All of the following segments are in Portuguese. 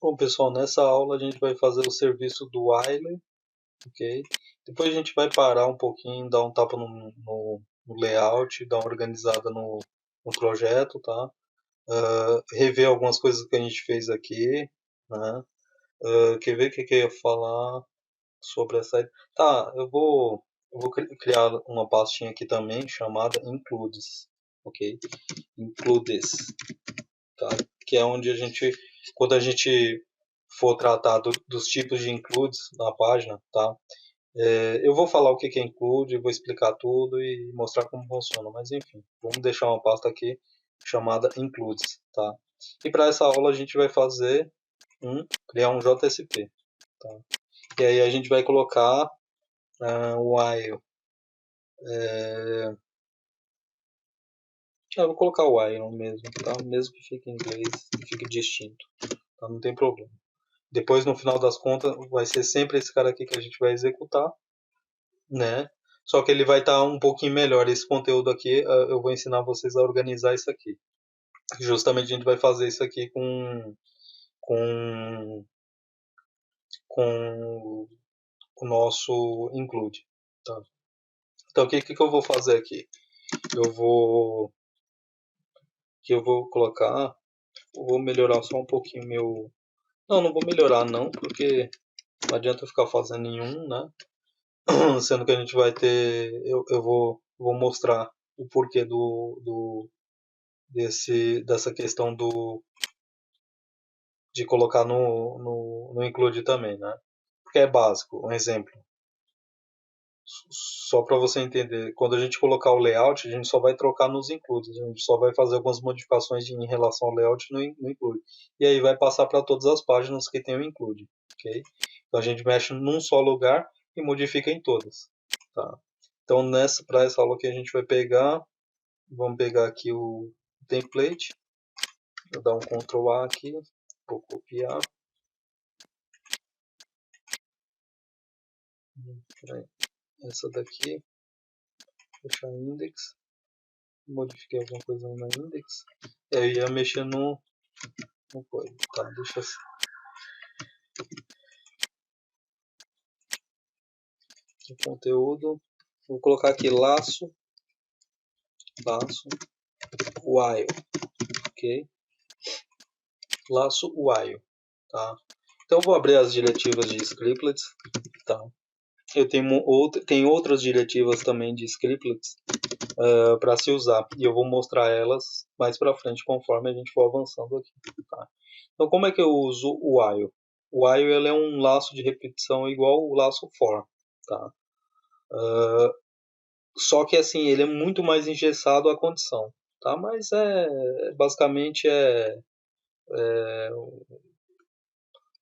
Bom, pessoal, nessa aula a gente vai fazer o serviço do while, ok? Depois a gente vai parar um pouquinho, dar um tapa no layout, dar uma organizada no projeto, tá? Rever algumas coisas que a gente fez aqui, né? Quer ver o que eu ia falar sobre essa... Tá, eu vou criar uma pastinha aqui também chamada includes, ok? Includes, tá? Que é onde a gente, quando a gente for tratar dos tipos de includes na página, tá? Eu vou falar o que é include, vou explicar tudo e mostrar como funciona, mas enfim, vamos deixar uma pasta aqui chamada includes, tá? E para essa aula a gente vai fazer criar um JSP, tá? E aí a gente vai colocar o while. Eu vou colocar o while mesmo, tá? Mesmo que fique em inglês, que fique distinto, tá? Não tem problema. Depois, no final das contas, vai ser sempre esse cara aqui que a gente vai executar, né? Só que ele vai estar um pouquinho melhor. Esse conteúdo aqui, eu vou ensinar vocês a organizar isso aqui. Justamente a gente vai fazer isso aqui com, com o nosso include. Tá? Então, o que eu vou fazer aqui? Eu vou, que eu vou colocar, eu vou melhorar só um pouquinho meu... Não, não vou melhorar não, porque não adianta eu ficar fazendo nenhum, né? Sendo que a gente vai ter, eu vou mostrar o porquê dessa questão de colocar no include também, né? Porque é básico. Um exemplo, só para você entender, quando a gente colocar o layout, a gente só vai trocar nos includes, a gente só vai fazer algumas modificações em relação ao layout no include. E aí vai passar para todas as páginas que tem o include, ok? Então a gente mexe num só lugar e modifica em todas, tá? Então para essa aula que a gente vai pegar, vamos pegar aqui o template, vou dar um Ctrl A aqui, vou copiar, essa daqui, fechar index, modifiquei alguma coisa na index, eu ia mexer no coisa, tá, deixa assim, o conteúdo, vou colocar aqui laço, while, ok, laço while, tá, então eu vou abrir as diretivas de scriptlets, tá, eu tenho outras diretivas também de scriptlets para se usar e eu vou mostrar elas mais para frente conforme a gente for avançando aqui, tá? Então como é que eu uso o while? O while ele é um laço de repetição igual o laço for, tá? Só que assim ele é muito mais engessado à condição, tá? Mas basicamente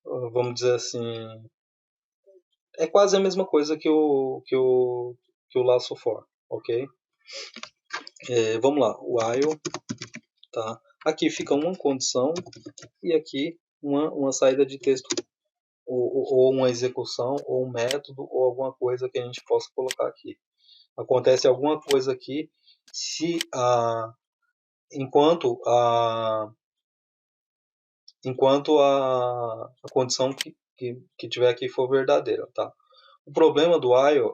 vamos dizer assim, é quase a mesma coisa que o laço for, ok? Vamos lá, while, tá? Aqui fica uma condição e aqui uma saída de texto ou uma execução ou um método ou alguma coisa que a gente possa colocar aqui. Acontece alguma coisa aqui se enquanto a condição que tiver aqui for verdadeira, tá? O problema do while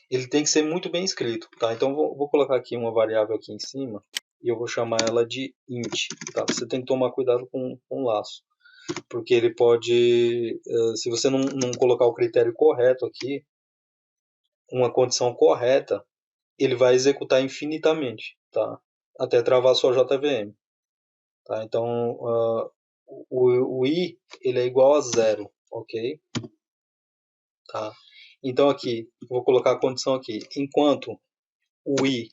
ele tem que ser muito bem escrito, tá? Então vou colocar aqui uma variável aqui em cima e eu vou chamar ela de int, tá? Você tem que tomar cuidado com o laço, porque ele pode, se você não colocar o critério correto aqui, uma condição correta, ele vai executar infinitamente, tá? Até travar sua JVM, tá? Então o i ele é igual a zero, ok? Tá? Então aqui vou colocar a condição aqui, enquanto o i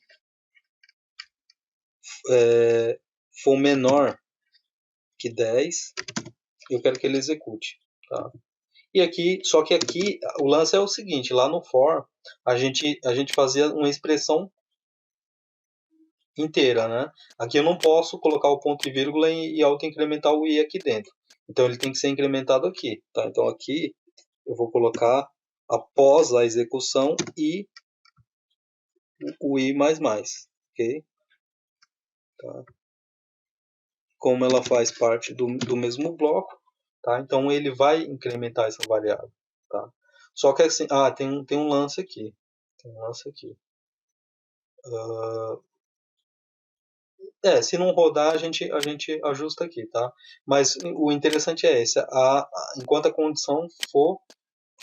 for menor que 10, eu quero que ele execute, tá? E aqui, só que aqui o lance é o seguinte, lá no for a gente fazia uma expressão inteira, né? Aqui eu não posso colocar o ponto e vírgula e auto-incrementar o i aqui dentro. Então ele tem que ser incrementado aqui, tá? Então aqui eu vou colocar após a execução e o i mais mais, ok? Tá? como ela faz parte do mesmo bloco, tá? Então ele vai incrementar essa variável, tá? Só que assim, tem um lance aqui. Tem um lance aqui. Se não rodar, a gente ajusta aqui, tá? Mas o interessante é esse, enquanto a condição for,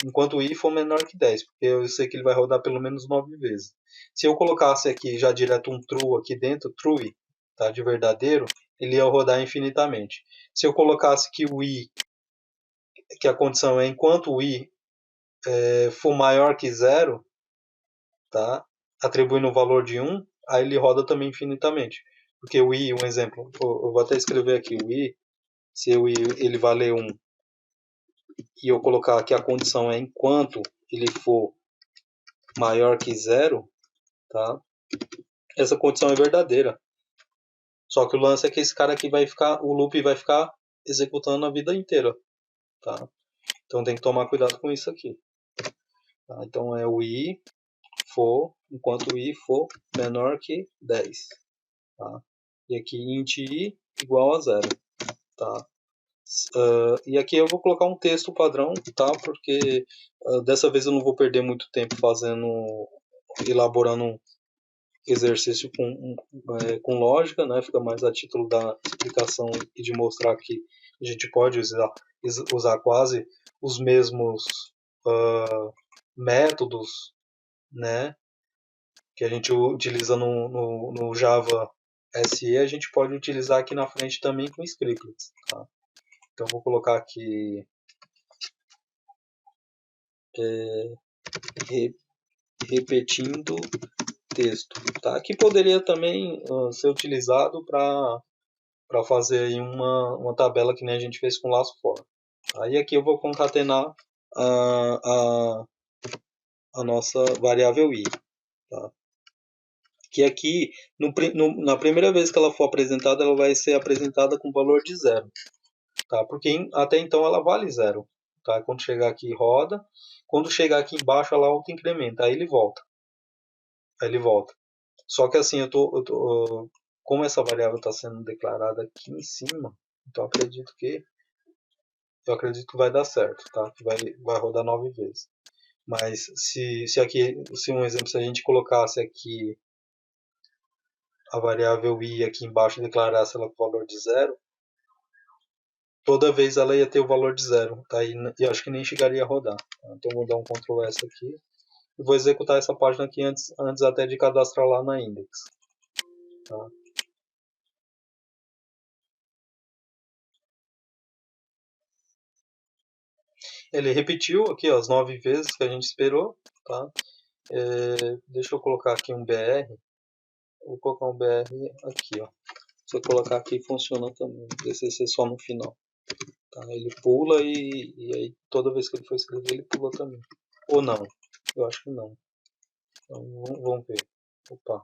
enquanto o i for menor que 10, porque eu sei que ele vai rodar pelo menos 9 vezes. Se eu colocasse aqui já direto um true aqui dentro, true, tá, de verdadeiro, ele ia rodar infinitamente. Se eu colocasse que o i, que a condição é enquanto o i for maior que zero, tá, atribuindo o valor de 1, aí ele roda também infinitamente. Porque o i, um exemplo, eu vou até escrever aqui, o i, se o i ele valer 1 e eu colocar que a condição é enquanto ele for maior que zero, tá? Essa condição é verdadeira. Só que o lance é que esse cara aqui o loop vai ficar executando a vida inteira, tá? Então tem que tomar cuidado com isso aqui. Tá? Então é o i for, enquanto o i for menor que 10. Tá? E aqui int i igual a zero. Tá? E aqui eu vou colocar um texto padrão, tá? Porque dessa vez eu não vou perder muito tempo elaborando um exercício com lógica, né? Fica mais a título da explicação e de mostrar que a gente pode usar quase os mesmos métodos, né? Que a gente utiliza no Java SE, a gente pode utilizar aqui na frente também com scripts, tá? Então vou colocar aqui repetindo texto, tá? Que poderia também ser utilizado para fazer aí uma tabela que nem a gente fez com laço for. Aí aqui eu vou concatenar a nossa variável i, tá? Que aqui, na primeira vez que ela for apresentada, ela vai ser apresentada com valor de zero, tá? Porque até então ela vale zero, tá? Quando chegar aqui roda, quando chegar aqui embaixo ela auto-incrementa, aí ele volta. Só que assim, como essa variável está sendo declarada aqui em cima, então eu acredito que vai dar certo, tá? Que vai rodar 9 vezes. Mas se um exemplo, se a gente colocasse aqui a variável i aqui embaixo e declarasse ela com valor de zero, toda vez ela ia ter o valor de zero, tá? E acho que nem chegaria a rodar. Tá? Então vou dar um Ctrl S aqui e vou executar essa página aqui antes até de cadastrar lá na index. Tá? Ele repetiu aqui ó, as 9 vezes que a gente esperou, tá? Deixa eu colocar aqui um BR. Vou colocar um BR aqui, ó. Se eu colocar aqui funciona também. Esse ser só no final. Tá? Ele pula e aí toda vez que ele for escrever ele pula também. Ou não? Eu acho que não. Então vamos ver. Opa,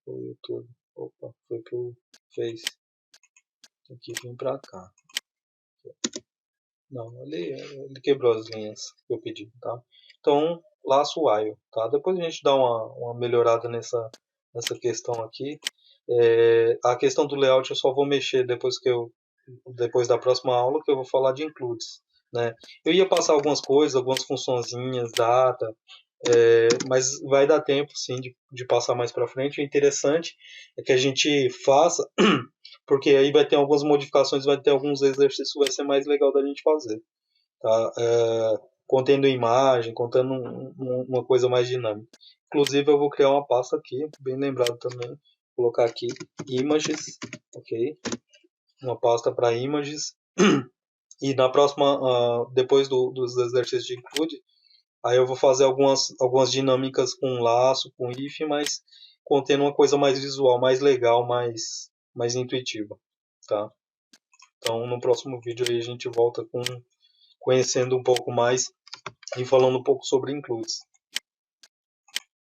foi o YouTube. Opa, foi pro Face. Tem que vir pra cá. Não, ele quebrou as linhas que eu pedi, tá? Então, laço while, tá? Depois a gente dá uma melhorada nessa questão aqui. A questão do layout eu só vou mexer depois da próxima aula, que eu vou falar de includes, né? Eu ia passar algumas coisas, algumas funçõezinhas, data, mas vai dar tempo sim de passar mais para frente. O interessante é que a gente faça, porque aí vai ter algumas modificações, vai ter alguns exercícios, vai ser mais legal da gente fazer, tá? Contendo imagem, contando uma coisa mais dinâmica. Inclusive eu vou criar uma pasta aqui, bem lembrado também, vou colocar aqui images, ok? Uma pasta para images. E na próxima, depois dos exercícios de include, aí eu vou fazer algumas dinâmicas com laço, com if, mas contendo uma coisa mais visual, mais legal, mais intuitiva, tá? Então no próximo vídeo aí a gente volta conhecendo um pouco mais e falando um pouco sobre includes.